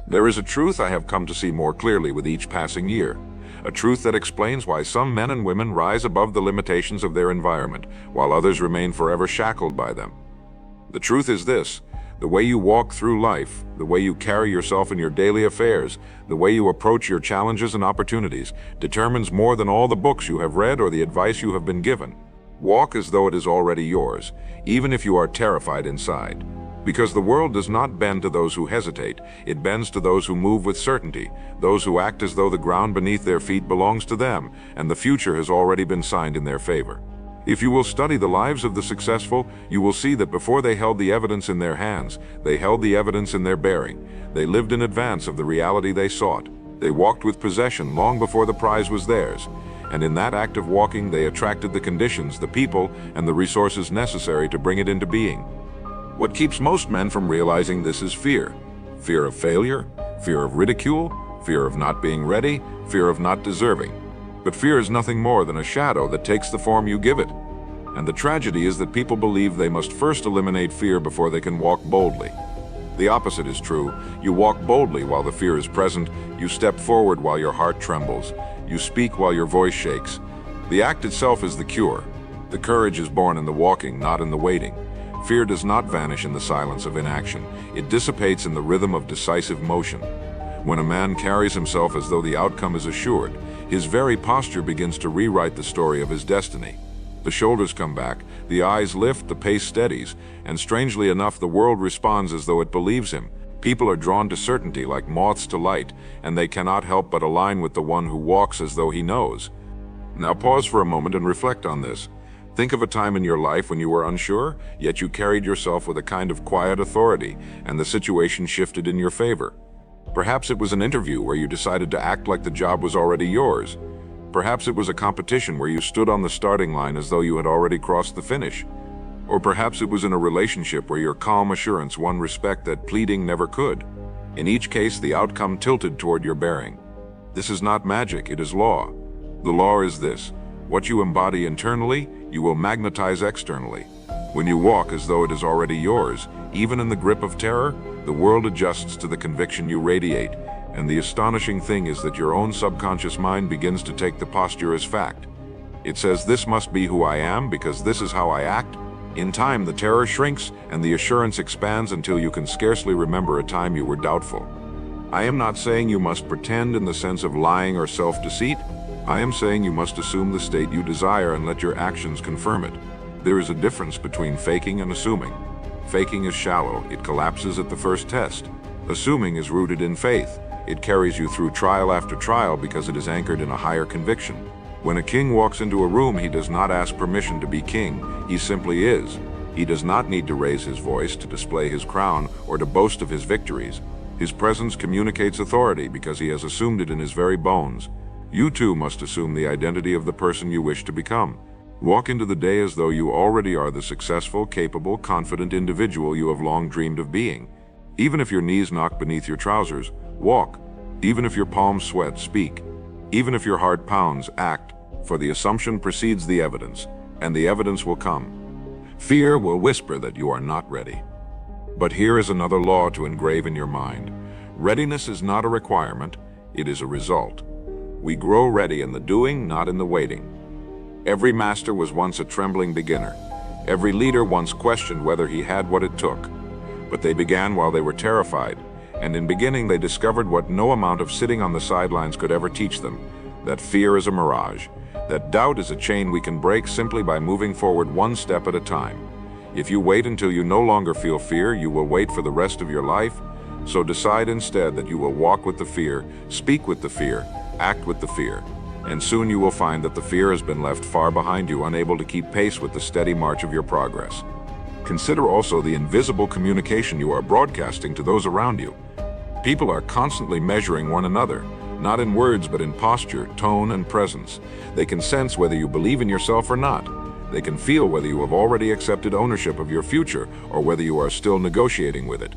There is a truth I have come to see more clearly with each passing year. A truth that explains why some men and women rise above the limitations of their environment, while others remain forever shackled by them. The truth is this: the way you walk through life, the way you carry yourself in your daily affairs, the way you approach your challenges and opportunities, determines more than all the books you have read or the advice you have been given. Walk as though it is already yours, even if you are terrified inside. Because the world does not bend to those who hesitate, it bends to those who move with certainty, those who act as though the ground beneath their feet belongs to them, and the future has already been signed in their favor. If you will study the lives of the successful, you will see that before they held the evidence in their hands, they held the evidence in their bearing. They lived in advance of the reality they sought. They walked with possession long before the prize was theirs. And in that act of walking, they attracted the conditions, the people, and the resources necessary to bring it into being. What keeps most men from realizing this is fear. Fear of failure, fear of ridicule, fear of not being ready, fear of not deserving. But fear is nothing more than a shadow that takes the form you give it. And the tragedy is that people believe they must first eliminate fear before they can walk boldly. The opposite is true. You walk boldly while the fear is present. You step forward while your heart trembles. You speak while your voice shakes. The act itself is the cure. The courage is born in the walking, not in the waiting. Fear does not vanish in the silence of inaction. It dissipates in the rhythm of decisive motion. When a man carries himself as though the outcome is assured, his very posture begins to rewrite the story of his destiny. The shoulders come back, the eyes lift, the pace steadies, and strangely enough, the world responds as though it believes him. People are drawn to certainty like moths to light, and they cannot help but align with the one who walks as though he knows. Now pause for a moment and reflect on this. Think of a time in your life when you were unsure, yet you carried yourself with a kind of quiet authority, and the situation shifted in your favor. Perhaps it was an interview where you decided to act like the job was already yours. Perhaps it was a competition where you stood on the starting line as though you had already crossed the finish. Or perhaps it was in a relationship where your calm assurance won respect that pleading never could. In each case, the outcome tilted toward your bearing. This is not magic, it is law. The law is this: what you embody internally, you will magnetize externally. When you walk as though it is already yours, even in the grip of terror, the world adjusts to the conviction you radiate, and the astonishing thing is that your own subconscious mind begins to take the posture as fact. It says, "This must be who I am because this is how I act." In time, the terror shrinks and the assurance expands until you can scarcely remember a time you were doubtful. I am not saying you must pretend in the sense of lying or self-deceit. I am saying you must assume the state you desire and let your actions confirm it. There is a difference between faking and assuming. Faking is shallow, it collapses at the first test. Assuming is rooted in faith. It carries you through trial after trial because it is anchored in a higher conviction. When a king walks into a room, he does not ask permission to be king, he simply is. He does not need to raise his voice to display his crown or to boast of his victories. His presence communicates authority because he has assumed it in his very bones. You too must assume the identity of the person you wish to become. Walk into the day as though you already are the successful, capable, confident individual you have long dreamed of being. Even if your knees knock beneath your trousers, walk. Even if your palms sweat, speak. Even if your heart pounds, act, for the assumption precedes the evidence, and the evidence will come. Fear will whisper that you are not ready. But here is another law to engrave in your mind. Readiness is not a requirement, it is a result. We grow ready in the doing, not in the waiting. Every master was once a trembling beginner. Every leader once questioned whether he had what it took. But they began while they were terrified, and in beginning they discovered what no amount of sitting on the sidelines could ever teach them, that fear is a mirage, that doubt is a chain we can break simply by moving forward one step at a time. If you wait until you no longer feel fear, you will wait for the rest of your life. So decide instead that you will walk with the fear, speak with the fear, act with the fear, and soon you will find that the fear has been left far behind you, unable to keep pace with the steady march of your progress. Consider also the invisible communication you are broadcasting to those around you. People are constantly measuring one another, not in words but in posture, tone, and presence. They can sense whether you believe in yourself or not. They can feel whether you have already accepted ownership of your future or whether you are still negotiating with it.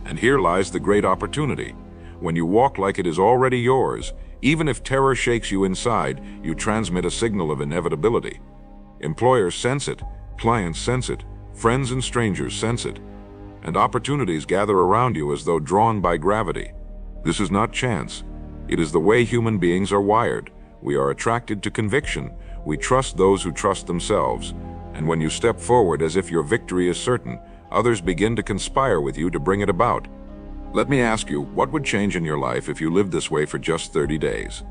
And here lies the great opportunity. When you walk like it is already yours, even if terror shakes you inside, you transmit a signal of inevitability. Employers sense it, clients sense it, friends and strangers sense it, and opportunities gather around you as though drawn by gravity. This is not chance. It is the way human beings are wired. We are attracted to conviction. We trust those who trust themselves. And when you step forward as if your victory is certain, others begin to conspire with you to bring it about. Let me ask you, what would change in your life if you lived this way for just 30 days?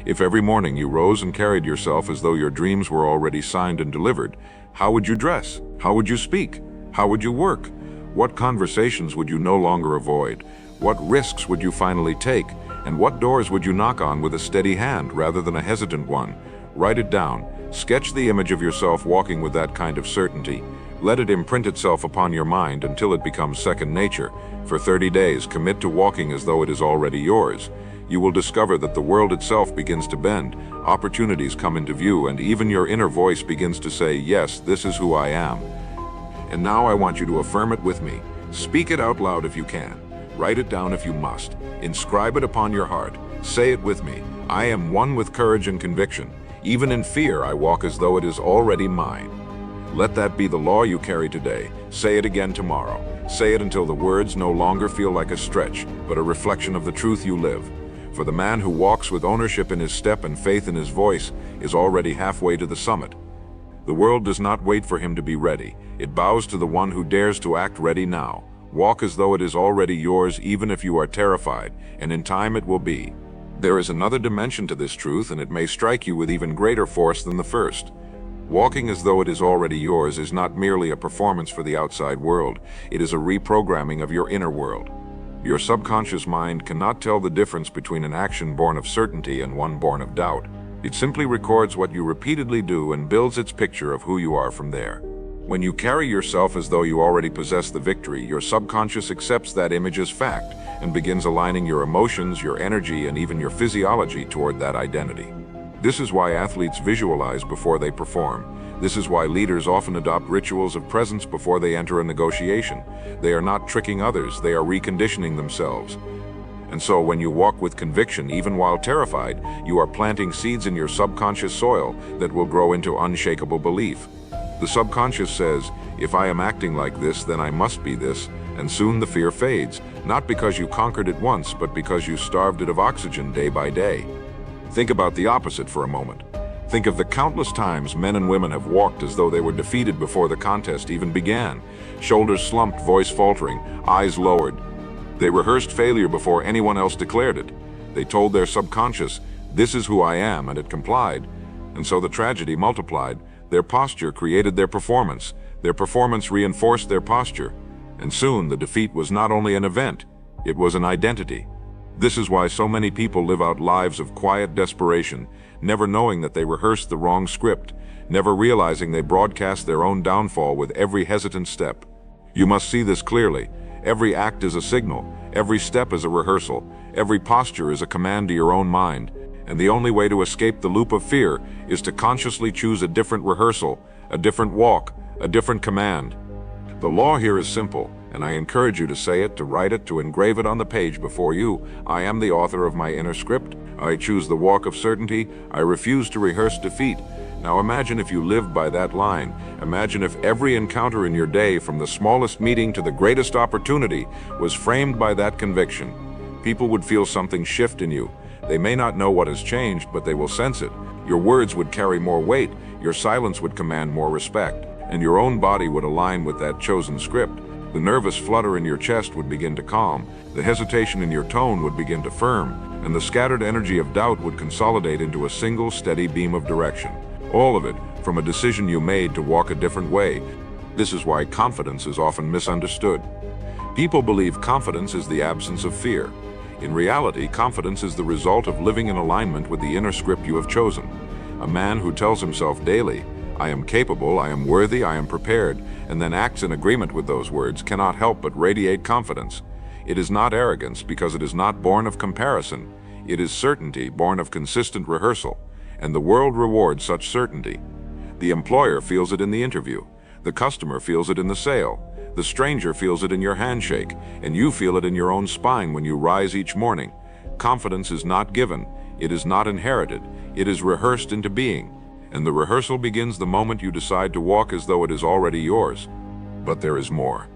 If every morning you rose and carried yourself as though your dreams were already signed and delivered, how would you dress? How would you speak? How would you work? What conversations would you no longer avoid? What risks would you finally take? And what doors would you knock on with a steady hand rather than a hesitant one? Write it down. Sketch the image of yourself walking with that kind of certainty. Let it imprint itself upon your mind until it becomes second nature. For 30 days, commit to walking as though it is already yours. You will discover that the world itself begins to bend, opportunities come into view, and even your inner voice begins to say, yes, this is who I am. And now I want you to affirm it with me. Speak it out loud if you can. Write it down if you must. Inscribe it upon your heart. Say it with me. I am one with courage and conviction. Even in fear, I walk as though it is already mine. Let that be the law you carry today. Say it again tomorrow. Say it until the words no longer feel like a stretch, but a reflection of the truth you live. For the man who walks with ownership in his step and faith in his voice is already halfway to the summit. The world does not wait for him to be ready. It bows to the one who dares to act ready now. Walk as though it is already yours, even if you are terrified, and in time it will be. There is another dimension to this truth, and it may strike you with even greater force than the first. Walking as though it is already yours is not merely a performance for the outside world. It is a reprogramming of your inner world. Your subconscious mind cannot tell the difference between an action born of certainty and one born of doubt. It simply records what you repeatedly do and builds its picture of who you are from there. When you carry yourself as though you already possess the victory, your subconscious accepts that image as fact and begins aligning your emotions, your energy, and even your physiology toward that identity. This is why athletes visualize before they perform. This is why leaders often adopt rituals of presence before they enter a negotiation. They are not tricking others, they are reconditioning themselves. And so when you walk with conviction, even while terrified, you are planting seeds in your subconscious soil that will grow into unshakable belief. The subconscious says, if I am acting like this, then I must be this, and soon the fear fades, not because you conquered it once, but because you starved it of oxygen day by day. Think about the opposite for a moment. Think of the countless times men and women have walked as though they were defeated before the contest even began. Shoulders slumped, voice faltering, eyes lowered. They rehearsed failure before anyone else declared it. They told their subconscious, this is who I am, and it complied. And so the tragedy multiplied. Their posture created their performance. Their performance reinforced their posture. And soon the defeat was not only an event, it was an identity. This is why so many people live out lives of quiet desperation, never knowing that they rehearsed the wrong script, never realizing they broadcast their own downfall with every hesitant step. You must see this clearly. Every act is a signal, every step is a rehearsal, every posture is a command to your own mind, and the only way to escape the loop of fear is to consciously choose a different rehearsal, a different walk, a different command. The law here is simple, and I encourage you to say it, to write it, to engrave it on the page before you. I am the author of my inner script. I choose the walk of certainty. I refuse to rehearse defeat. Now imagine if you lived by that line. Imagine if every encounter in your day, from the smallest meeting to the greatest opportunity, was framed by that conviction. People would feel something shift in you. They may not know what has changed, but they will sense it. Your words would carry more weight, your silence would command more respect, and your own body would align with that chosen script. The nervous flutter in your chest would begin to calm, the hesitation in your tone would begin to firm, and the scattered energy of doubt would consolidate into a single steady beam of direction. All of it from a decision you made to walk a different way. This is why confidence is often misunderstood. People believe confidence is the absence of fear. In reality, confidence is the result of living in alignment with the inner script you have chosen. A man who tells himself daily, I am capable, I am worthy, I am prepared, and then acts in agreement with those words cannot help but radiate confidence. It is not arrogance because it is not born of comparison. It is certainty born of consistent rehearsal, and the world rewards such certainty. The employer feels it in the interview. The customer feels it in the sale. The stranger feels it in your handshake, and you feel it in your own spine when you rise each morning. Confidence is not given. It is not inherited. It is rehearsed into being. And the rehearsal begins the moment you decide to walk as though it is already yours. But there is more.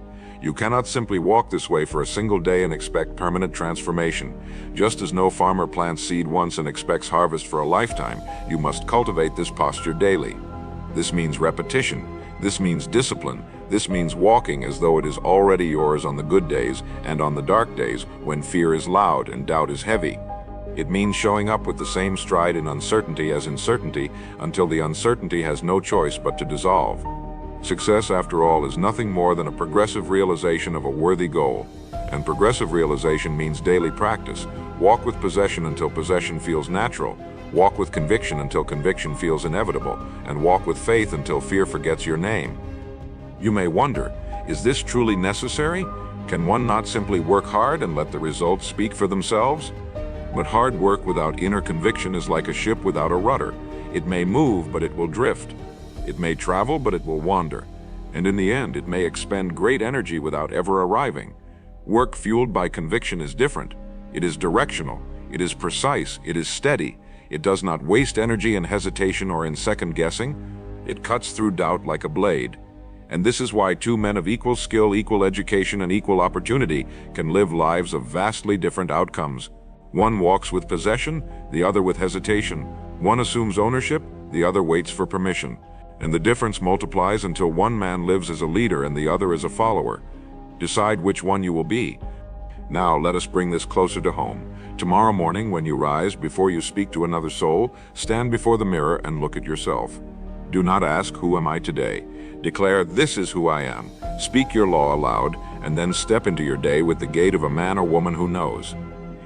You cannot simply walk this way for a single day and expect permanent transformation. Just as no farmer plants seed once and expects harvest for a lifetime, you must cultivate this posture daily. This means repetition. This means discipline. This means walking as though it is already yours on the good days and on the dark days when fear is loud and doubt is heavy. It means showing up with the same stride in uncertainty as in certainty until the uncertainty has no choice but to dissolve. Success, after all, is nothing more than a progressive realization of a worthy goal. And progressive realization means daily practice. Walk with possession until possession feels natural. Walk with conviction until conviction feels inevitable. And walk with faith until fear forgets your name. You may wonder, is this truly necessary? Can one not simply work hard and let the results speak for themselves? But hard work without inner conviction is like a ship without a rudder. It may move, but it will drift. It may travel, but it will wander. And in the end, it may expend great energy without ever arriving. Work fueled by conviction is different. It is directional. It is precise. It is steady. It does not waste energy in hesitation or in second guessing. It cuts through doubt like a blade. And this is why two men of equal skill, equal education, and equal opportunity can live lives of vastly different outcomes. One walks with possession, the other with hesitation. One assumes ownership, the other waits for permission. And the difference multiplies until one man lives as a leader and the other as a follower. Decide which one you will be. Now let us bring this closer to home. Tomorrow morning when you rise, before you speak to another soul, stand before the mirror and look at yourself. Do not ask, "Who am I today?" Declare, "This is who I am." Speak your law aloud, and then step into your day with the gait of a man or woman who knows.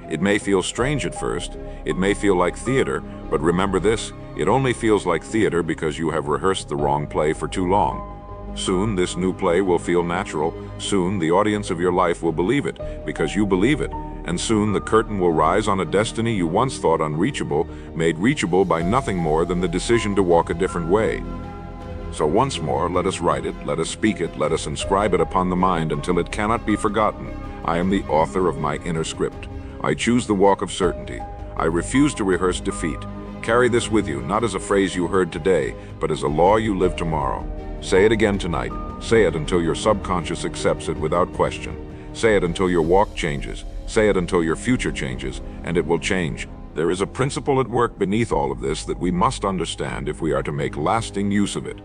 It may feel strange at first. It may feel like theater, but remember this, it only feels like theater because you have rehearsed the wrong play for too long. Soon, this new play will feel natural. Soon, the audience of your life will believe it because you believe it. And soon, the curtain will rise on a destiny you once thought unreachable, made reachable by nothing more than the decision to walk a different way. So once more, let us write it, let us speak it, let us inscribe it upon the mind until it cannot be forgotten. I am the author of my inner script. I choose the walk of certainty. I refuse to rehearse defeat. Carry this with you, not as a phrase you heard today, but as a law you live tomorrow. Say it again tonight. Say it until your subconscious accepts it without question. Say it until your walk changes. Say it until your future changes, and it will change. There is a principle at work beneath all of this that we must understand if we are to make lasting use of it.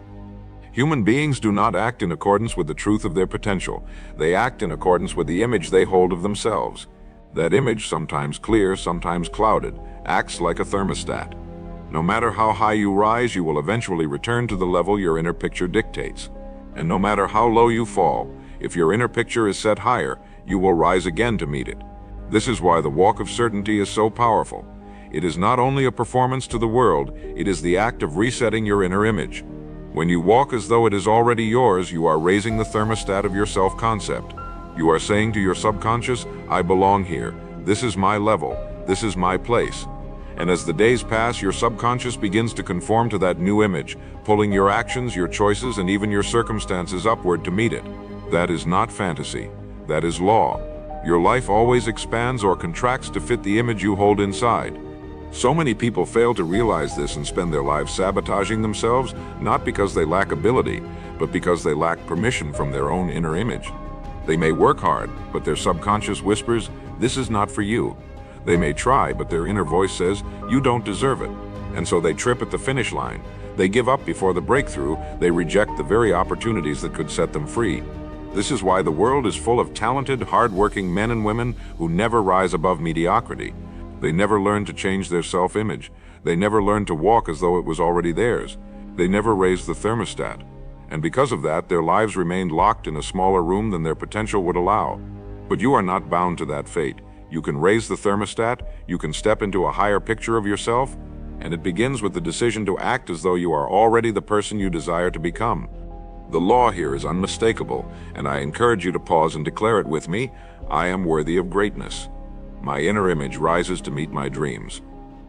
Human beings do not act in accordance with the truth of their potential. They act in accordance with the image they hold of themselves. That image, sometimes clear, sometimes clouded, acts like a thermostat. No matter how high you rise, you will eventually return to the level your inner picture dictates. And no matter how low you fall, if your inner picture is set higher, you will rise again to meet it. This is why the walk of certainty is so powerful. It is not only a performance to the world, it is the act of resetting your inner image. When you walk as though it is already yours, you are raising the thermostat of your self-concept. You are saying to your subconscious, "I belong here. This is my level. This is my place." And as the days pass, your subconscious begins to conform to that new image, pulling your actions, your choices, and even your circumstances upward to meet it. That is not fantasy. That is law. Your life always expands or contracts to fit the image you hold inside. So many people fail to realize this and spend their lives sabotaging themselves, not because they lack ability, but because they lack permission from their own inner image. They may work hard, but their subconscious whispers, "This is not for you." They may try, but their inner voice says, "You don't deserve it." And so they trip at the finish line. They give up before the breakthrough. They reject the very opportunities that could set them free. This is why the world is full of talented, hard-working men and women who never rise above mediocrity. They never learn to change their self-image. They never learn to walk as though it was already theirs. They never raise the thermostat. And because of that, their lives remained locked in a smaller room than their potential would allow. But you are not bound to that fate. You can raise the thermostat, you can step into a higher picture of yourself, and it begins with the decision to act as though you are already the person you desire to become. The law here is unmistakable, and I encourage you to pause and declare it with me. I am worthy of greatness. My inner image rises to meet my dreams.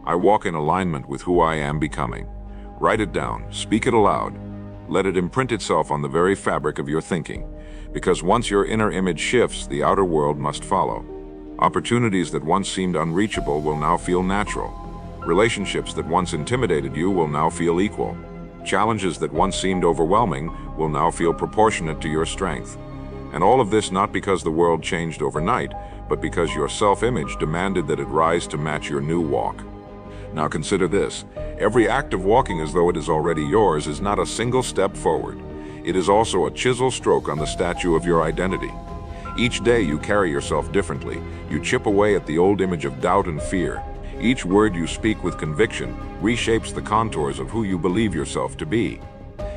I walk in alignment with who I am becoming. Write it down, speak it aloud. Let it imprint itself on the very fabric of your thinking, because once your inner image shifts, the outer world must follow. Opportunities that once seemed unreachable will now feel natural. Relationships that once intimidated you will now feel equal. Challenges that once seemed overwhelming will now feel proportionate to your strength. And all of this not because the world changed overnight, but because your self-image demanded that it rise to match your new walk. Now consider this. Every act of walking as though it is already yours is not a single step forward. It is also a chisel stroke on the statue of your identity. Each day you carry yourself differently. You chip away at the old image of doubt and fear. Each word you speak with conviction reshapes the contours of who you believe yourself to be.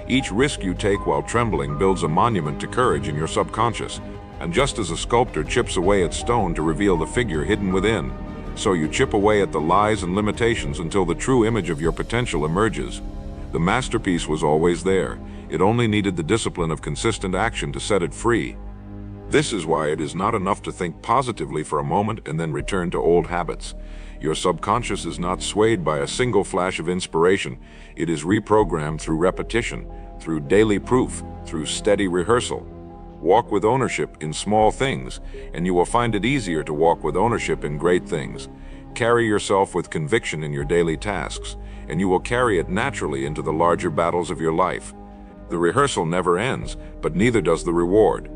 Each risk you take while trembling builds a monument to courage in your subconscious. And just as a sculptor chips away at stone to reveal the figure hidden within, so you chip away at the lies and limitations until the true image of your potential emerges. The masterpiece was always there. It only needed the discipline of consistent action to set it free. This is why it is not enough to think positively for a moment and then return to old habits. Your subconscious is not swayed by a single flash of inspiration. It is reprogrammed through repetition, through daily proof, through steady rehearsal. Walk with ownership in small things, and you will find it easier to walk with ownership in great things. Carry yourself with conviction in your daily tasks, and you will carry it naturally into the larger battles of your life. The rehearsal never ends, but neither does the reward.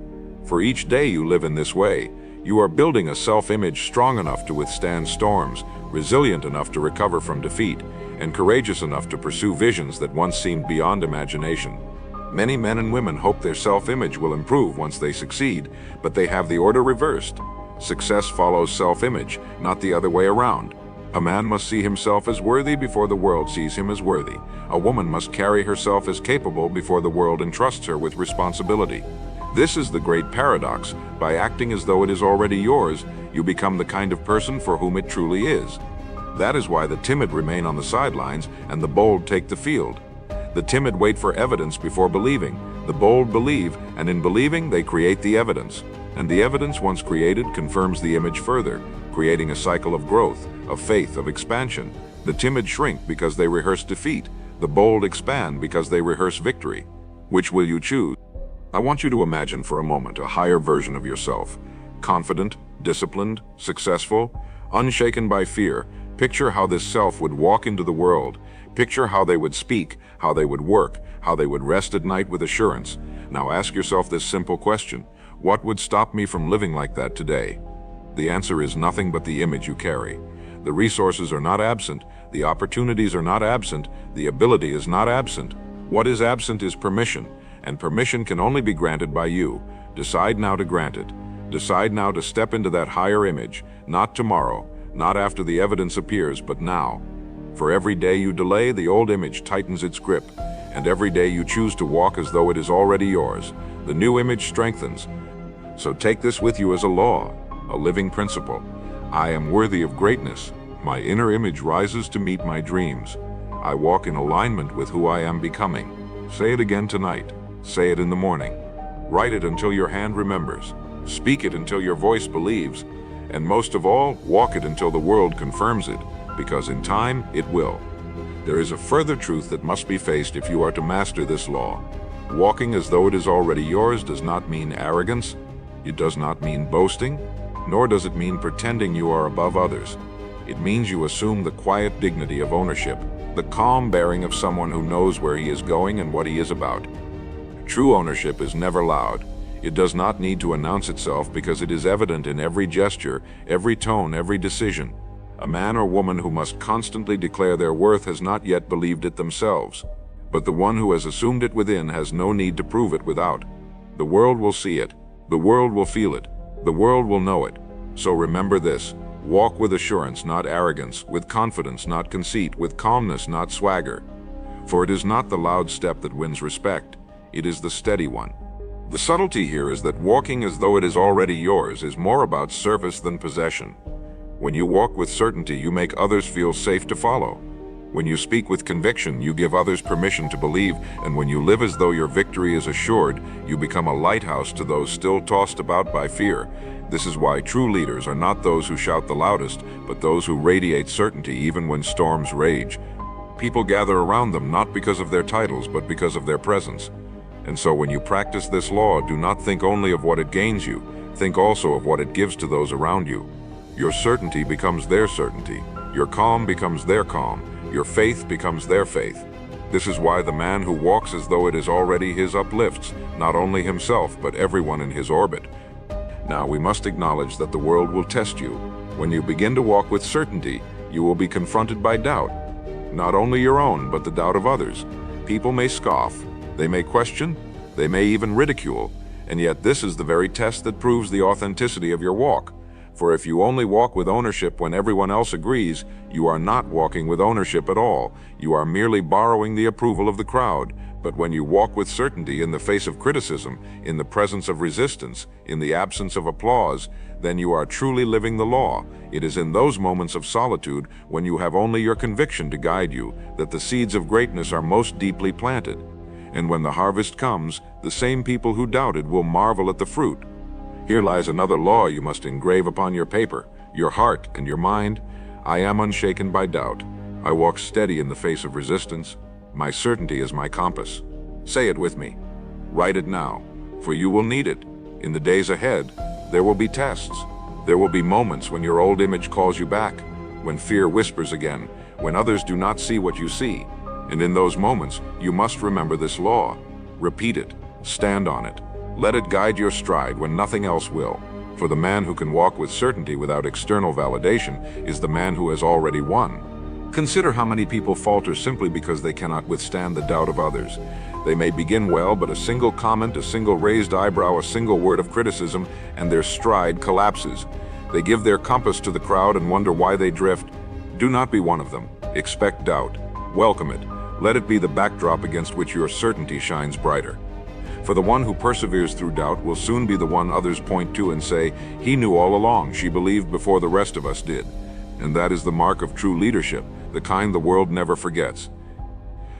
For each day you live in this way, you are building a self-image strong enough to withstand storms, resilient enough to recover from defeat, and courageous enough to pursue visions that once seemed beyond imagination. Many men and women hope their self-image will improve once they succeed, but they have the order reversed. Success follows self-image, not the other way around. A man must see himself as worthy before the world sees him as worthy. A woman must carry herself as capable before the world entrusts her with responsibility. This is the great paradox. By acting as though it is already yours, you become the kind of person for whom it truly is. That is why the timid remain on the sidelines and the bold take the field. The timid wait for evidence before believing. The bold believe, and in believing they create the evidence. And the evidence once created confirms the image further, creating a cycle of growth, of faith, of expansion. The timid shrink because they rehearse defeat. The bold expand because they rehearse victory. Which will you choose? I want you to imagine for a moment a higher version of yourself. Confident, disciplined, successful, unshaken by fear. Picture how this self would walk into the world. Picture how they would speak, how they would work, how they would rest at night with assurance. Now ask yourself this simple question. What would stop me from living like that today? The answer is nothing but the image you carry. The resources are not absent. The opportunities are not absent. The ability is not absent. What is absent is permission, and permission can only be granted by you. Decide now to grant it. Decide now to step into that higher image, not tomorrow, not after the evidence appears, but now. For every day you delay, the old image tightens its grip, and every day you choose to walk as though it is already yours, the new image strengthens. So take this with you as a law, a living principle. I am worthy of greatness. My inner image rises to meet my dreams. I walk in alignment with who I am becoming. Say it again tonight. Say it in the morning. Write it until your hand remembers. Speak it until your voice believes. And most of all, walk it until the world confirms it, because in time it will. There is a further truth that must be faced if you are to master this law. Walking as though it is already yours does not mean arrogance. It does not mean boasting, nor does it mean pretending you are above others. It means you assume the quiet dignity of ownership, the calm bearing of someone who knows where he is going and what he is about. True ownership is never loud. It does not need to announce itself because it is evident in every gesture, every tone, every decision. A man or woman who must constantly declare their worth has not yet believed it themselves. But the one who has assumed it within has no need to prove it without. The world will see it. The world will feel it. The world will know it. So remember this. Walk with assurance, not arrogance, with confidence, not conceit, with calmness, not swagger. For it is not the loud step that wins respect. It is the steady one. The subtlety here is that walking as though it is already yours is more about service than possession. When you walk with certainty, you make others feel safe to follow. When you speak with conviction, you give others permission to believe, and when you live as though your victory is assured, you become a lighthouse to those still tossed about by fear. This is why true leaders are not those who shout the loudest, but those who radiate certainty even when storms rage. People gather around them not because of their titles, but because of their presence. And so when you practice this law, do not think only of what it gains you, think also of what it gives to those around you. Your certainty becomes their certainty. Your calm becomes their calm. Your faith becomes their faith. This is why the man who walks as though it is already his uplifts, not only himself, but everyone in his orbit. Now, we must acknowledge that the world will test you. When you begin to walk with certainty, you will be confronted by doubt. Not only your own, but the doubt of others. People may scoff, they may question, they may even ridicule, and yet this is the very test that proves the authenticity of your walk. For if you only walk with ownership when everyone else agrees, you are not walking with ownership at all. You are merely borrowing the approval of the crowd. But when you walk with certainty in the face of criticism, in the presence of resistance, in the absence of applause, then you are truly living the law. It is in those moments of solitude, when you have only your conviction to guide you, that the seeds of greatness are most deeply planted. And when the harvest comes, the same people who doubted will marvel at the fruit. Here lies another law you must engrave upon your paper, your heart, and your mind. I am unshaken by doubt. I walk steady in the face of resistance. My certainty is my compass. Say it with me. Write it now, for you will need it. In the days ahead, there will be tests. There will be moments when your old image calls you back, when fear whispers again, when others do not see what you see. And in those moments, you must remember this law. Repeat it. Stand on it. Let it guide your stride when nothing else will. For the man who can walk with certainty without external validation is the man who has already won. Consider how many people falter simply because they cannot withstand the doubt of others. They may begin well, but a single comment, a single raised eyebrow, a single word of criticism, and their stride collapses. They give their compass to the crowd and wonder why they drift. Do not be one of them. Expect doubt. Welcome it. Let it be the backdrop against which your certainty shines brighter. For the one who perseveres through doubt will soon be the one others point to and say, "He knew all along, she believed before the rest of us did." And that is the mark of true leadership, the kind the world never forgets.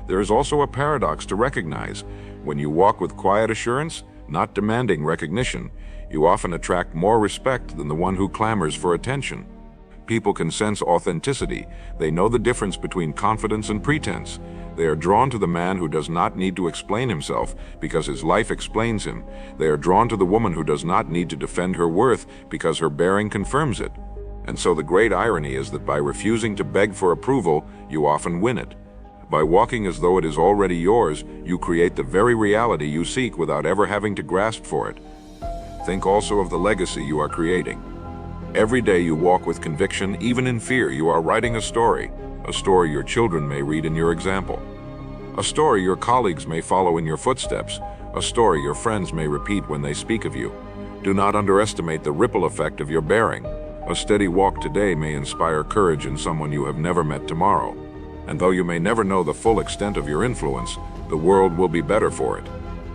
There is also a paradox to recognize. When you walk with quiet assurance, not demanding recognition, you often attract more respect than the one who clamors for attention. People can sense authenticity. They know the difference between confidence and pretense. They are drawn to the man who does not need to explain himself because his life explains him. They are drawn to the woman who does not need to defend her worth because her bearing confirms it. And so the great irony is that by refusing to beg for approval, you often win it. By walking as though it is already yours, you create the very reality you seek without ever having to grasp for it. Think also of the legacy you are creating. Every day you walk with conviction, even in fear. You are writing a story your children may read in your example, a story your colleagues may follow in your footsteps, a story your friends may repeat when they speak of you. Do not underestimate the ripple effect of your bearing. A steady walk today may inspire courage in someone you have never met tomorrow. And though you may never know the full extent of your influence, the world will be better for it.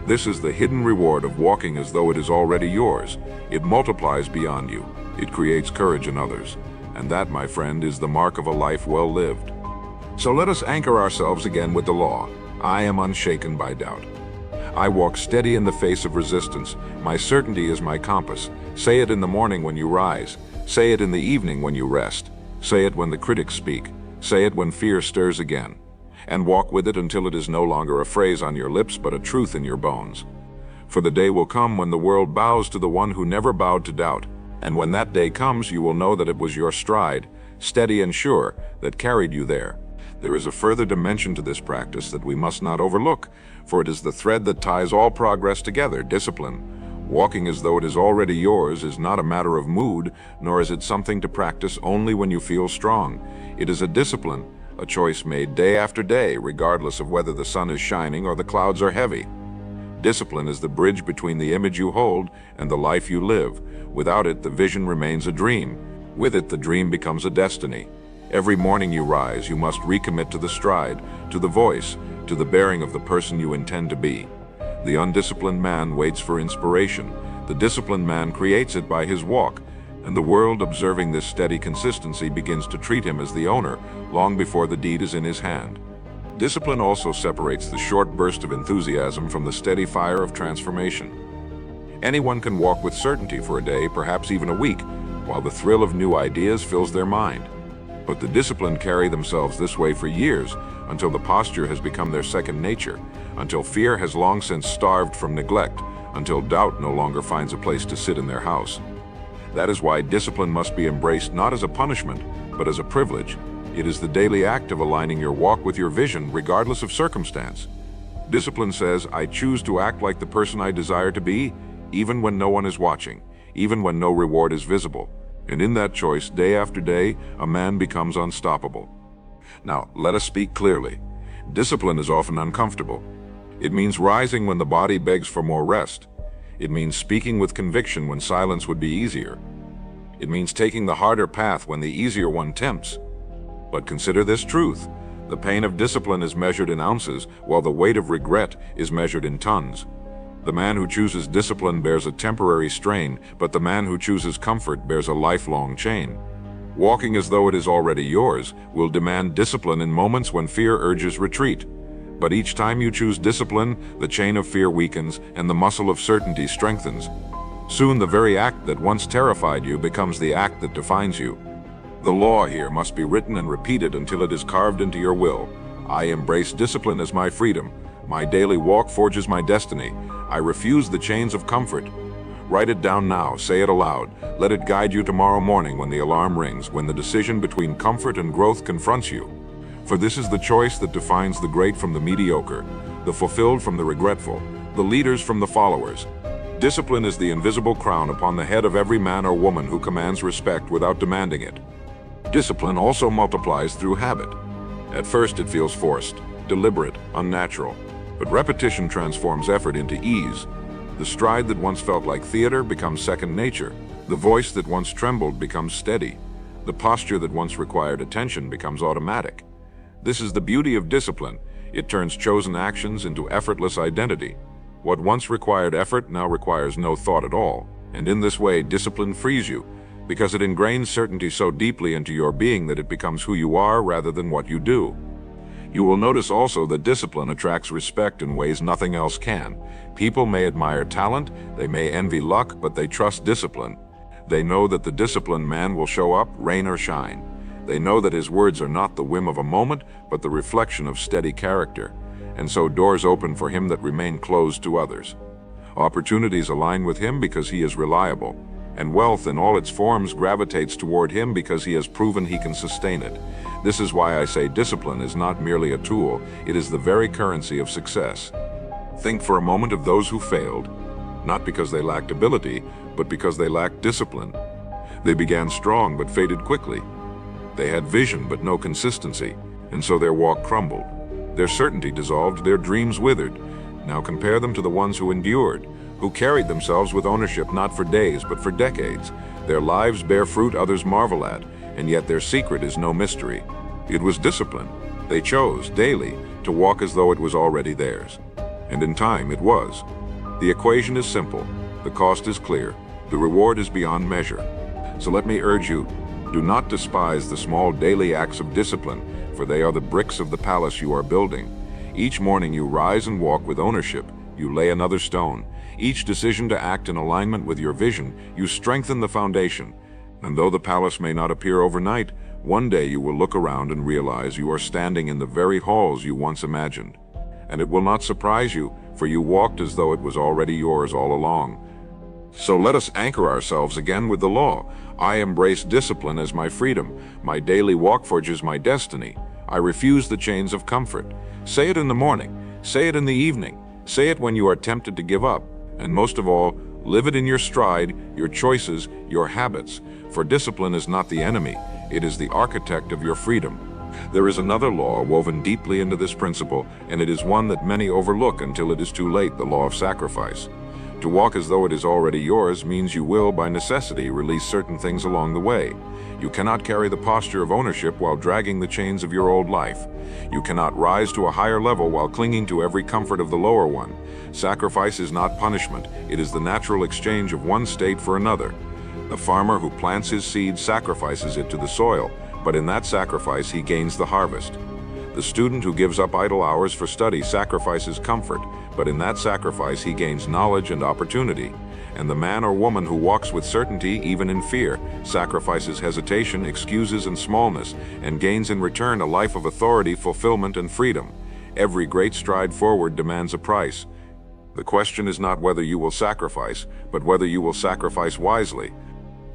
This is the hidden reward of walking as though it is already yours. It multiplies beyond you. It creates courage in others. And that, my friend, is the mark of a life well lived. So let us anchor ourselves again with the law. I am unshaken by doubt. I walk steady in the face of resistance. My certainty is my compass. Say it in the morning when you rise. Say it in the evening when you rest. Say it when the critics speak. Say it when fear stirs again. And walk with it until it is no longer a phrase on your lips, but a truth in your bones. For the day will come when the world bows to the one who never bowed to doubt. And when that day comes, you will know that it was your stride, steady and sure, that carried you there. There is a further dimension to this practice that we must not overlook, for it is the thread that ties all progress together, discipline. Walking as though it is already yours is not a matter of mood, nor is it something to practice only when you feel strong. It is a discipline, a choice made day after day, regardless of whether the sun is shining or the clouds are heavy. Discipline is the bridge between the image you hold and the life you live. Without it, the vision remains a dream. With it, the dream becomes a destiny. Every morning you rise, you must recommit to the stride, to the voice, to the bearing of the person you intend to be. The undisciplined man waits for inspiration. The disciplined man creates it by his walk, and the world, observing this steady consistency, begins to treat him as the owner long before the deed is in his hand. Discipline also separates the short burst of enthusiasm from the steady fire of transformation. Anyone can walk with certainty for a day, perhaps even a week, while the thrill of new ideas fills their mind. But the disciplined carry themselves this way for years, until the posture has become their second nature, until fear has long since starved from neglect, until doubt no longer finds a place to sit in their house. That is why discipline must be embraced not as a punishment, but as a privilege. It is the daily act of aligning your walk with your vision regardless of circumstance. Discipline says, I choose to act like the person I desire to be, even when no one is watching, even when no reward is visible. And in that choice, day after day, a man becomes unstoppable. Now, let us speak clearly. Discipline is often uncomfortable. It means rising when the body begs for more rest. It means speaking with conviction when silence would be easier. It means taking the harder path when the easier one tempts. But consider this truth. The pain of discipline is measured in ounces, while the weight of regret is measured in tons. The man who chooses discipline bears a temporary strain, but the man who chooses comfort bears a lifelong chain. Walking as though it is already yours will demand discipline in moments when fear urges retreat. But each time you choose discipline, the chain of fear weakens and the muscle of certainty strengthens. Soon the very act that once terrified you becomes the act that defines you. The law here must be written and repeated until it is carved into your will. I embrace discipline as my freedom. My daily walk forges my destiny. I refuse the chains of comfort. Write it down now, say it aloud. Let it guide you tomorrow morning when the alarm rings, when the decision between comfort and growth confronts you. For this is the choice that defines the great from the mediocre, the fulfilled from the regretful, the leaders from the followers. Discipline is the invisible crown upon the head of every man or woman who commands respect without demanding it. Discipline also multiplies through habit. At first it feels forced, deliberate, unnatural, but repetition transforms effort into ease. The stride that once felt like theater becomes second nature. The voice that once trembled becomes steady. The posture that once required attention becomes automatic. This is the beauty of discipline. It turns chosen actions into effortless identity. What once required effort now requires no thought at all. And in this way, discipline frees you, because it ingrains certainty so deeply into your being that it becomes who you are rather than what you do. You will notice also that discipline attracts respect in ways nothing else can. People may admire talent, they may envy luck, but they trust discipline. They know that the disciplined man will show up, rain or shine. They know that his words are not the whim of a moment, but the reflection of steady character. And so doors open for him that remain closed to others. Opportunities align with him because he is reliable. And wealth in all its forms gravitates toward him because he has proven he can sustain it. This is why I say discipline is not merely a tool, it is the very currency of success. Think for a moment of those who failed, not because they lacked ability, but because they lacked discipline. They began strong but faded quickly. They had vision but no consistency, and so their walk crumbled. Their certainty dissolved, their dreams withered. Now compare them to the ones who endured, who carried themselves with ownership not for days but for decades. Their lives bear fruit others marvel at, and yet their secret is no mystery. It was discipline. They chose, daily, to walk as though it was already theirs. And in time it was. The equation is simple. The cost is clear. The reward is beyond measure. So let me urge you, do not despise the small daily acts of discipline, for they are the bricks of the palace you are building. Each morning you rise and walk with ownership. You lay another stone. Each decision to act in alignment with your vision, you strengthen the foundation. And though the palace may not appear overnight, one day you will look around and realize you are standing in the very halls you once imagined. And it will not surprise you, for you walked as though it was already yours all along. So let us anchor ourselves again with the law. I embrace discipline as my freedom. My daily walk forges my destiny. I refuse the chains of comfort. Say it in the morning. Say it in the evening. Say it when you are tempted to give up. And most of all, live it in your stride, your choices, your habits. For discipline is not the enemy. It is the architect of your freedom. There is another law woven deeply into this principle, and it is one that many overlook until it is too late, the law of sacrifice. To walk as though it is already yours means you will, by necessity, release certain things along the way. You cannot carry the posture of ownership while dragging the chains of your old life. You cannot rise to a higher level while clinging to every comfort of the lower one. Sacrifice is not punishment. It is the natural exchange of one state for another. The farmer who plants his seed sacrifices it to the soil, but in that sacrifice he gains the harvest. The student who gives up idle hours for study sacrifices comfort, but in that sacrifice he gains knowledge and opportunity. And the man or woman who walks with certainty, even in fear, sacrifices hesitation, excuses, and smallness, and gains in return a life of authority, fulfillment, and freedom. Every great stride forward demands a price. The question is not whether you will sacrifice, but whether you will sacrifice wisely.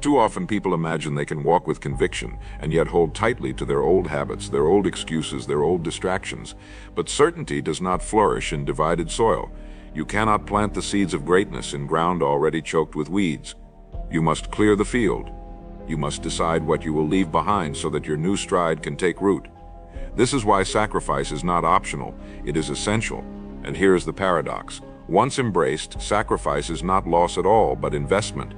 Too often people imagine they can walk with conviction and yet hold tightly to their old habits, their old excuses, their old distractions. But certainty does not flourish in divided soil. You cannot plant the seeds of greatness in ground already choked with weeds. You must clear the field. You must decide what you will leave behind so that your new stride can take root. This is why sacrifice is not optional, it is essential. And here is the paradox. Once embraced, sacrifice is not loss at all, but investment.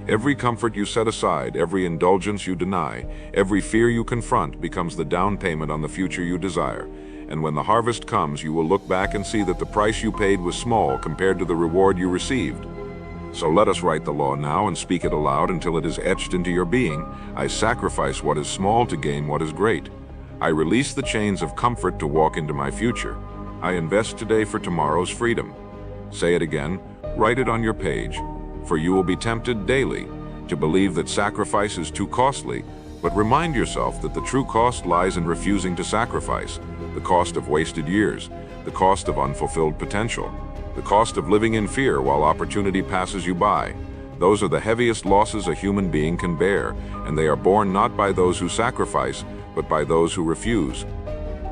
Every comfort you set aside, every indulgence you deny, every fear you confront becomes the down payment on the future you desire. And when the harvest comes, you will look back and see that the price you paid was small compared to the reward you received. So let us write the law now and speak it aloud until it is etched into your being. I sacrifice what is small to gain what is great. I release the chains of comfort to walk into my future. I invest today for tomorrow's freedom. Say it again, write it on your page. For you will be tempted daily to believe that sacrifice is too costly, but remind yourself that the true cost lies in refusing to sacrifice, the cost of wasted years, the cost of unfulfilled potential, the cost of living in fear while opportunity passes you by. Those are the heaviest losses a human being can bear, and they are borne not by those who sacrifice, but by those who refuse.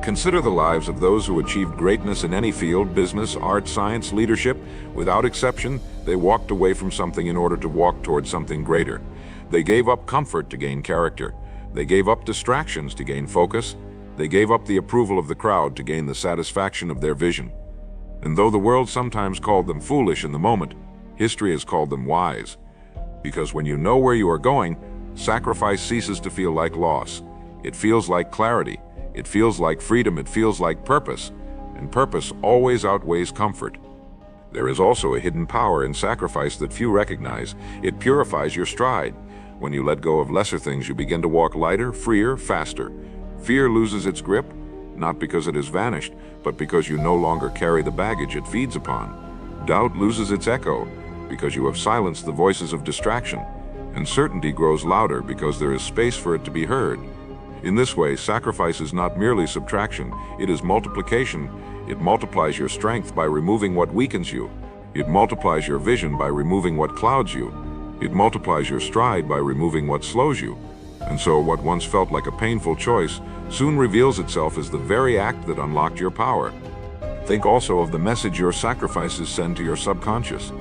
Consider the lives of those who achieved greatness in any field, business, art, science, leadership. Without exception, they walked away from something in order to walk towards something greater. They gave up comfort to gain character. They gave up distractions to gain focus. They gave up the approval of the crowd to gain the satisfaction of their vision. And though the world sometimes called them foolish in the moment, history has called them wise. Because when you know where you are going, sacrifice ceases to feel like loss. It feels like clarity. It feels like freedom, it feels like purpose, and purpose always outweighs comfort. There is also a hidden power in sacrifice that few recognize. It purifies your stride. When you let go of lesser things, you begin to walk lighter, freer, faster. Fear loses its grip, not because it has vanished, but because you no longer carry the baggage it feeds upon. Doubt loses its echo, because you have silenced the voices of distraction, and certainty grows louder because there is space for it to be heard. In this way, sacrifice is not merely subtraction, it is multiplication. It multiplies your strength by removing what weakens you. It multiplies your vision by removing what clouds you. It multiplies your stride by removing what slows you. And so what once felt like a painful choice soon reveals itself as the very act that unlocked your power. Think also of the message your sacrifices send to your subconscious.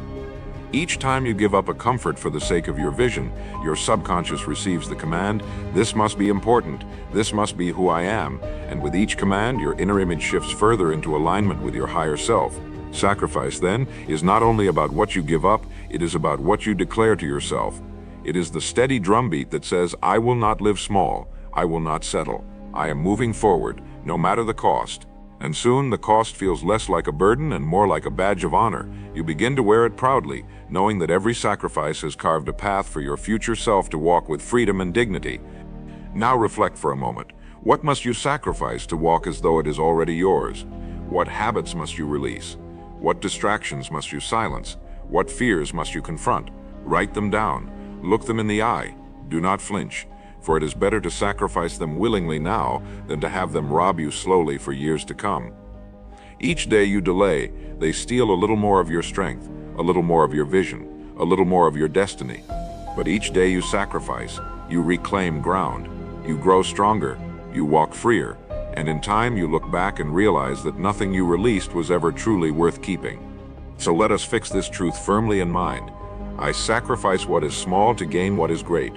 Each time you give up a comfort for the sake of your vision, your subconscious receives the command, this must be important, this must be who I am, and with each command, your inner image shifts further into alignment with your higher self. Sacrifice, then, is not only about what you give up, it is about what you declare to yourself. It is the steady drumbeat that says, I will not live small, I will not settle, I am moving forward, no matter the cost. And soon the cost feels less like a burden and more like a badge of honor. You begin to wear it proudly, knowing that every sacrifice has carved a path for your future self to walk with freedom and dignity. Now reflect for a moment. What must you sacrifice to walk as though it is already yours? What habits must you release? What distractions must you silence? What fears must you confront? Write them down. Look them in the eye. Do not flinch. For it is better to sacrifice them willingly now than to have them rob you slowly for years to come. Each day you delay, they steal a little more of your strength, a little more of your vision, a little more of your destiny. But each day you sacrifice, you reclaim ground, you grow stronger, you walk freer, and in time you look back and realize that nothing you released was ever truly worth keeping. So let us fix this truth firmly in mind. I sacrifice what is small to gain what is great.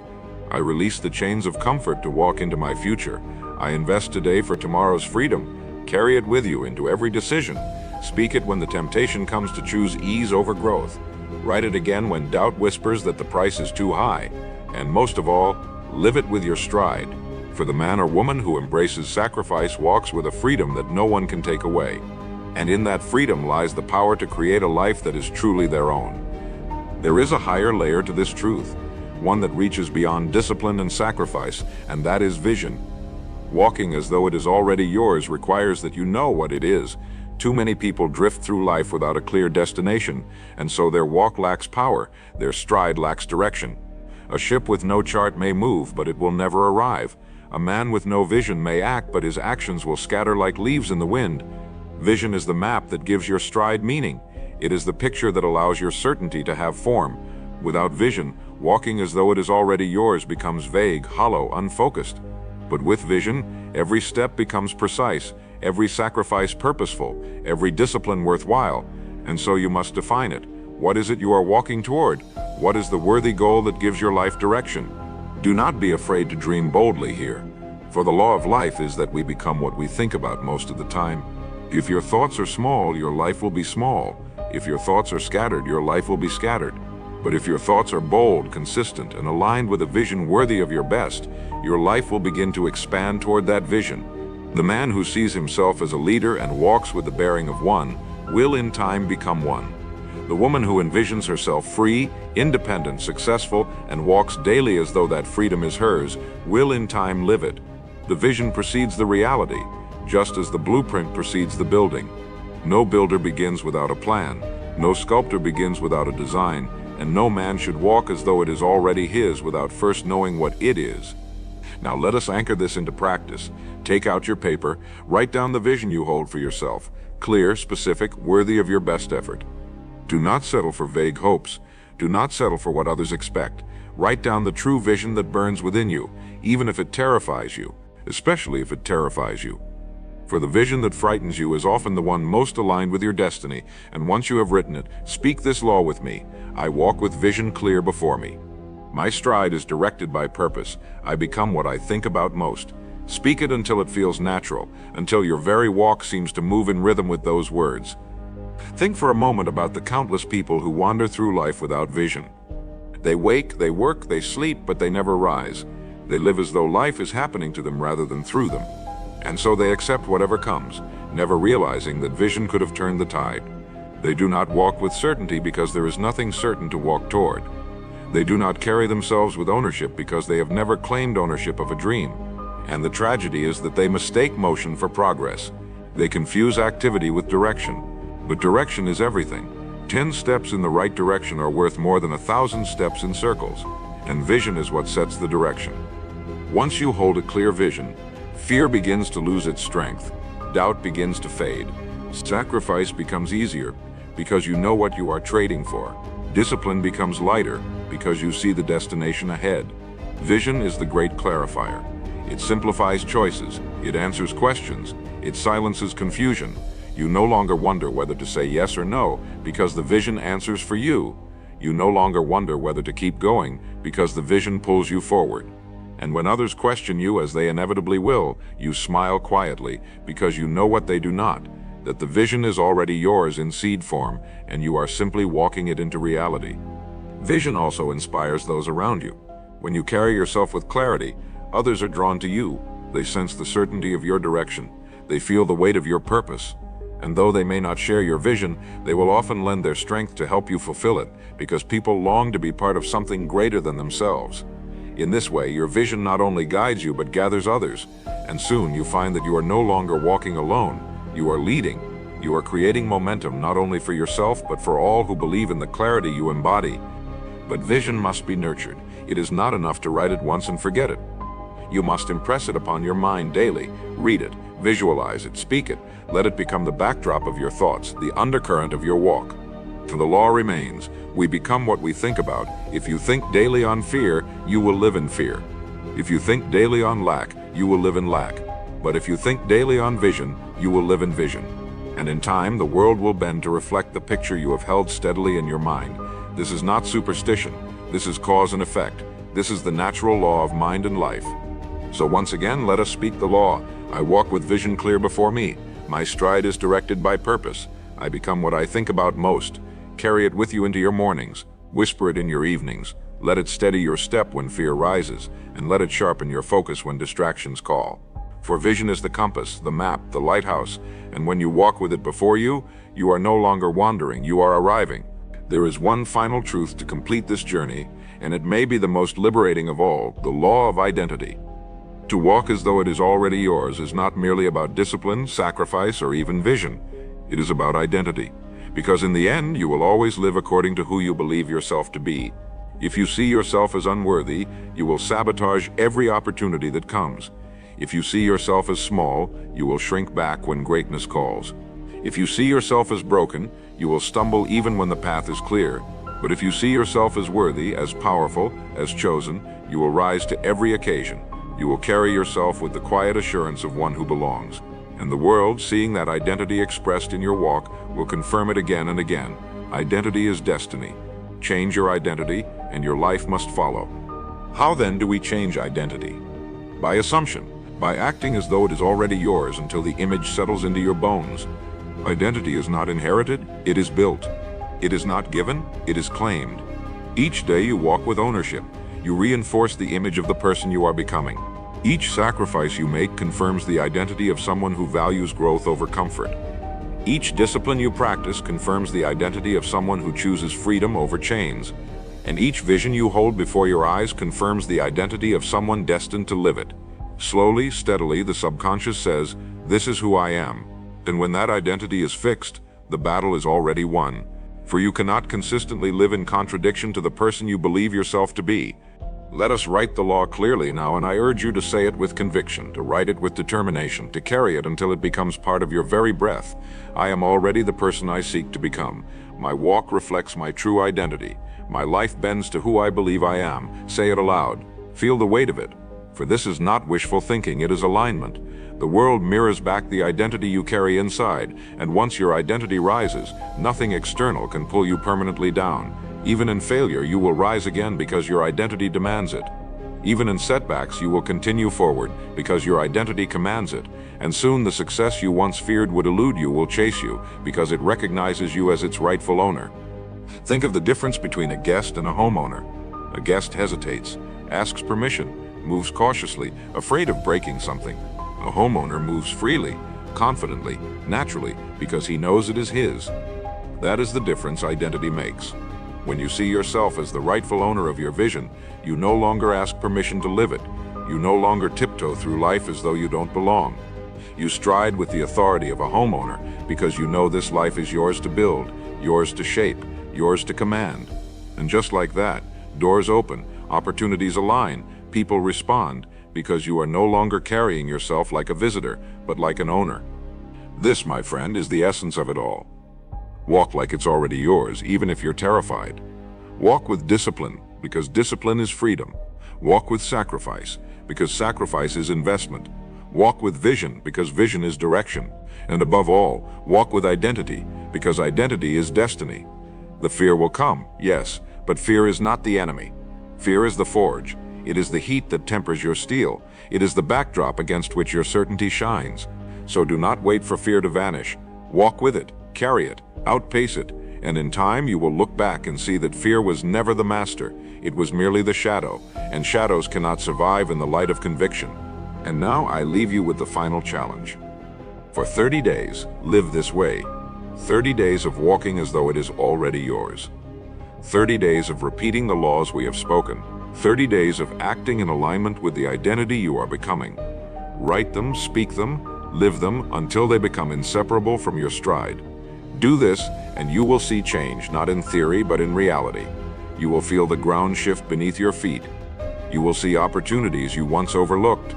I release the chains of comfort to walk into my future. I invest today for tomorrow's freedom. Carry it with you into every decision. Speak it when the temptation comes to choose ease over growth. Write it again when doubt whispers that the price is too high. And most of all, live it with your stride. For the man or woman who embraces sacrifice walks with a freedom that no one can take away. And in that freedom lies the power to create a life that is truly their own. There is a higher layer to this truth, one that reaches beyond discipline and sacrifice, and that is vision. Walking as though it is already yours requires that you know what it is. Too many people drift through life without a clear destination, and so their walk lacks power, their stride lacks direction. A ship with no chart may move, but it will never arrive. A man with no vision may act, but his actions will scatter like leaves in the wind. Vision is the map that gives your stride meaning. It is the picture that allows your certainty to have form. Without vision, Walking as though it is already yours becomes vague, hollow, unfocused. But with vision, every step becomes precise, every sacrifice purposeful, every discipline worthwhile. And so you must define it. What is it you are walking toward? What is the worthy goal that gives your life direction? Do not be afraid to dream boldly here, for the law of life is that we become what we think about most of the time. If your thoughts are small, your life will be small. If your thoughts are scattered, your life will be scattered. But if your thoughts are bold, consistent, and aligned with a vision worthy of your best, your life will begin to expand toward that vision. The man who sees himself as a leader and walks with the bearing of one will in time become one. The woman who envisions herself free, independent, successful, and walks daily as though that freedom is hers will in time live it. The vision precedes the reality, just as the blueprint precedes the building. No builder begins without a plan, no sculptor begins without a design, and no man should walk as though it is already his without first knowing what it is. Now let us anchor this into practice. Take out your paper, write down the vision you hold for yourself, clear, specific, worthy of your best effort. Do not settle for vague hopes. Do not settle for what others expect. Write down the true vision that burns within you, even if it terrifies you, especially if it terrifies you. For the vision that frightens you is often the one most aligned with your destiny, and once you have written it, speak this law with me. I walk with vision clear before me. My stride is directed by purpose. I become what I think about most. Speak it until it feels natural, until your very walk seems to move in rhythm with those words. Think for a moment about the countless people who wander through life without vision. They wake, they work, they sleep, but they never rise. They live as though life is happening to them rather than through them. And so they accept whatever comes, never realizing that vision could have turned the tide. They do not walk with certainty because there is nothing certain to walk toward. They do not carry themselves with ownership because they have never claimed ownership of a dream. And the tragedy is that they mistake motion for progress. They confuse activity with direction. But direction is everything. 10 steps in the right direction are worth more than 1,000 steps in circles. And vision is what sets the direction. Once you hold a clear vision, fear begins to lose its strength. Doubt begins to fade. Sacrifice becomes easier because you know what you are trading for. Discipline becomes lighter because you see the destination ahead. Vision is the great clarifier. It simplifies choices. It answers questions. It silences confusion. You no longer wonder whether to say yes or no because the vision answers for you. You no longer wonder whether to keep going because the vision pulls you forward. And when others question you, as they inevitably will, you smile quietly because you know what they do not, that the vision is already yours in seed form and you are simply walking it into reality. Vision also inspires those around you. When you carry yourself with clarity, others are drawn to you. They sense the certainty of your direction. They feel the weight of your purpose. And though they may not share your vision, they will often lend their strength to help you fulfill it because people long to be part of something greater than themselves. In this way, your vision not only guides you but gathers others, and soon you find that you are no longer walking alone. You are leading. You are creating momentum not only for yourself but for all who believe in the clarity you embody. But vision must be nurtured. It is not enough to write it once and forget it. You must impress it upon your mind daily. Read it, visualize it, speak it. Let it become the backdrop of your thoughts, the undercurrent of your walk. For the law remains, we become what we think about. If you think daily on fear, you will live in fear. If you think daily on lack, you will live in lack. But if you think daily on vision, you will live in vision. And in time, the world will bend to reflect the picture you have held steadily in your mind. This is not superstition. This is cause and effect. This is the natural law of mind and life. So once again, let us speak the law. I walk with vision clear before me. My stride is directed by purpose. I become what I think about most. Carry it with you into your mornings. Whisper it in your evenings. Let it steady your step when fear rises, and let it sharpen your focus when distractions call. For vision is the compass, the map, the lighthouse, and when you walk with it before you, you are no longer wandering, you are arriving. There is one final truth to complete this journey, and it may be the most liberating of all, the law of identity. To walk as though it is already yours is not merely about discipline, sacrifice, or even vision. It is about identity. Because in the end, you will always live according to who you believe yourself to be. If you see yourself as unworthy, you will sabotage every opportunity that comes. If you see yourself as small, you will shrink back when greatness calls. If you see yourself as broken, you will stumble even when the path is clear. But if you see yourself as worthy, as powerful, as chosen, you will rise to every occasion. You will carry yourself with the quiet assurance of one who belongs. And the world, seeing that identity expressed in your walk, will confirm it again and again. Identity is destiny. Change your identity, and your life must follow. How then do we change identity? By assumption, by acting as though it is already yours until the image settles into your bones. Identity is not inherited, it is built. It is not given, it is claimed. Each day you walk with ownership. You reinforce the image of the person you are becoming. Each sacrifice you make confirms the identity of someone who values growth over comfort. Each discipline you practice confirms the identity of someone who chooses freedom over chains. And each vision you hold before your eyes confirms the identity of someone destined to live it. Slowly, steadily, the subconscious says, "This is who I am." And when that identity is fixed, the battle is already won. For you cannot consistently live in contradiction to the person you believe yourself to be. Let us write the law clearly now, and I urge you to say it with conviction, to write it with determination, to carry it until it becomes part of your very breath. I am already the person I seek to become. My walk reflects my true identity. My life bends to who I believe I am. Say it aloud. Feel the weight of it. For this is not wishful thinking, it is alignment. The world mirrors back the identity you carry inside, and once your identity rises, nothing external can pull you permanently down. Even in failure, you will rise again because your identity demands it. Even in setbacks, you will continue forward because your identity commands it. And soon the success you once feared would elude you will chase you because it recognizes you as its rightful owner. Think of the difference between a guest and a homeowner. A guest hesitates, asks permission, moves cautiously, afraid of breaking something. A homeowner moves freely, confidently, naturally, because he knows it is his. That is the difference identity makes. When you see yourself as the rightful owner of your vision, you no longer ask permission to live it. You no longer tiptoe through life as though you don't belong. You stride with the authority of a homeowner because you know this life is yours to build, yours to shape, yours to command. And just like that, doors open, opportunities align, people respond, because you are no longer carrying yourself like a visitor, but like an owner. This, my friend, is the essence of it all. Walk like it's already yours, even if you're terrified. Walk with discipline, because discipline is freedom. Walk with sacrifice, because sacrifice is investment. Walk with vision, because vision is direction. And above all, walk with identity, because identity is destiny. The fear will come, yes, but fear is not the enemy. Fear is the forge. It is the heat that tempers your steel. It is the backdrop against which your certainty shines. So do not wait for fear to vanish. Walk with it, carry it, outpace it, and in time you will look back and see that fear was never the master. It was merely the shadow, and shadows cannot survive in the light of conviction. And now I leave you with the final challenge. For 30 days, live this way. 30 days of walking as though it is already yours. 30 days of repeating the laws we have spoken. 30 days of acting in alignment with the identity you are becoming. Write them, speak them, live them until they become inseparable from your stride. Do this and you will see change, not in theory but in reality. You will feel the ground shift beneath your feet. You will see opportunities you once overlooked.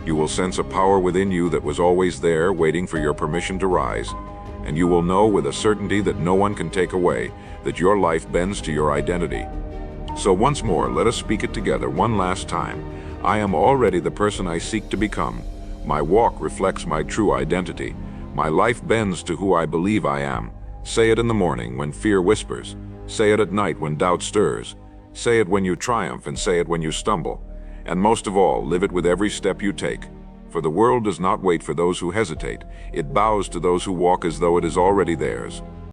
You will sense a power within you that was always there, waiting for your permission to rise. And you will know with a certainty that no one can take away, that your life bends to your identity. So once more, let us speak it together one last time. I am already the person I seek to become. My walk reflects my true identity. My life bends to who I believe I am. Say it in the morning when fear whispers. Say it at night when doubt stirs. Say it when you triumph and say it when you stumble. And most of all, live it with every step you take. For the world does not wait for those who hesitate. It bows to those who walk as though it is already theirs.